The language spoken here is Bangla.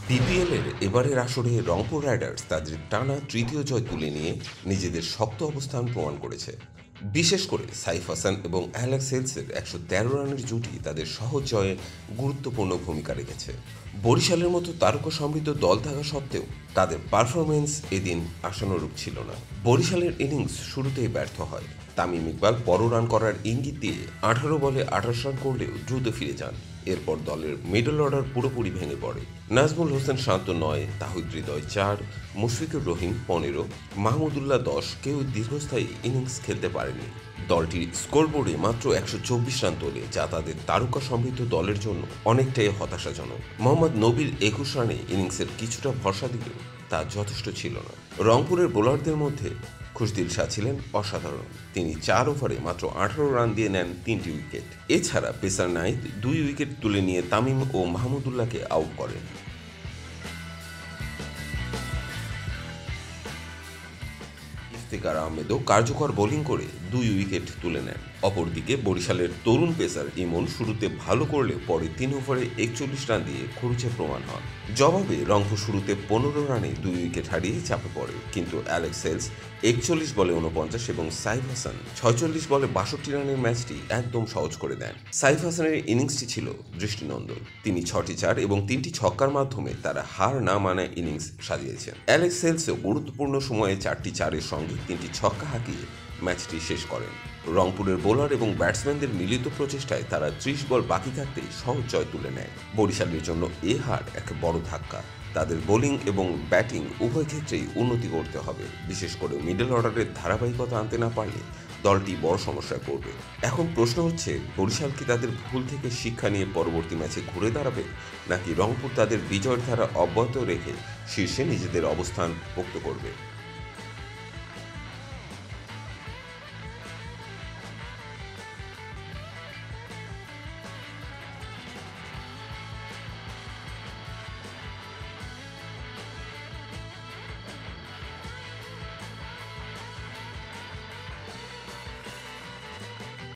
বিপিএলের এবারের আসরে রংপুর রাইডার্স তাদের টানা তৃতীয় জয় তুলে নিয়ে নিজেদের শক্ত অবস্থান প্রমাণ করেছে। বিশেষ করে সাইফ হাসান এবং অ্যালেক্স হেলসের ১১৩ রানের জুটি তাদের সহজ জয়ে গুরুত্বপূর্ণ ভূমিকা রেখেছে। বরিশালের মতো তারকা সমৃদ্ধ দল থাকা সত্ত্বেও তাদের পারফরমেন্স এদিন আশানুরূপ ছিল না। বরিশালের ইনিংস শুরুতেই ব্যর্থ হয়। তামিম ইকবাল বড় রান করার ইঙ্গিত দিয়ে ১৮ বলে ২৮ রান করলেও দ্রুত ফিরে যান। এরপর দলের মিডল অর্ডার পুরোপুরি ভেঙে পড়ে। নাজমুল হোসেন শান্ত ৯, তাহিদ হৃদয় ৪, মুশফিকুর রহিম ১৫, মাহমুদুল্লাহ ১০ কেউ দীর্ঘস্থায়ী ইনিংস খেলতে পারেনি। দলটি স্কোরবোর্ডে মাত্র ১২৪ রান তোলে, যা তাদের তারকা সমৃদ্ধ দলের জন্য অনেকটাই হতাশাজনক। মোহাম্মদ নবীর ২১ রানে ইনিংসের কিছুটা ভরসা দিলেও তা যথেষ্ট ছিল না। রংপুরের বোলারদের মধ্যে খুশদিল শাহ ছিলেন অসাধারণ। তিনি ৪ ওভারে মাত্র ১৮ রান দিয়ে নেন ৩টি উইকেট। এছাড়া পেসার নাহিদ ২ উইকেট তুলে নিয়ে তামিম ও মাহমুদুল্লাহকে আউট করেন। ইফতেখার আহমেদও কার্যকর বোলিং করে ২ উইকেট তুলে নেন। অপরদিকে বরিশালের তরুণ পেসার ইমন শুরুতে ভালো করলেও পরে ৩ ওভারে ৪১ রান দিয়ে খরুচে প্রমাণ হন। জবাবে রংপুর শুরুতে ১৫ রানে ২ উইকেট হারিয়ে চাপে পড়ে, কিন্তু অ্যালেক্স হেলস ৪১ বলে ৪৯ এবং সাইফ হাসান ৪৬ বলে ৬২ রানের ম্যাচটি একদম সহজ করে দেন। সাইফ হাসানের ইনিংসটি ছিল দৃষ্টিনন্দন। তিনি ৬টি ৪ এবং ৩টি ছক্কার মাধ্যমে তারা হার না মানায় ইনিংস সাজিয়েছেন। অ্যালেক্স হেলসও গুরুত্বপূর্ণ সময়ে ৪টি ৪-এর সঙ্গে ৩টি ছক্কা হাঁকিয়ে ম্যাচটি শেষ করেন। রংপুরের বোলার এবং ব্যাটসম্যানদের মিলিত প্রচেষ্টায় তারা ৩০ বল বাকি থাকতেই সহজ জয় তুলে নেয়। বরিশালের জন্য এ হার এক বড় ধাক্কা। তাদের বোলিং এবং ব্যাটিং উভয় ক্ষেত্রেই উন্নতি করতে হবে। বিশেষ করে মিডল অর্ডারের ধারাবাহিকতা আনতে না পারলে দলটি বড় সমস্যায় পড়বে। এখন প্রশ্ন হচ্ছে, বরিশাল কি তাদের ভুল থেকে শিক্ষা নিয়ে পরবর্তী ম্যাচে ঘুরে দাঁড়াবে, নাকি রংপুর তাদের বিজয়ের ধারা অব্যাহত রেখে শীর্ষে নিজেদের অবস্থান পোক্ত করবে?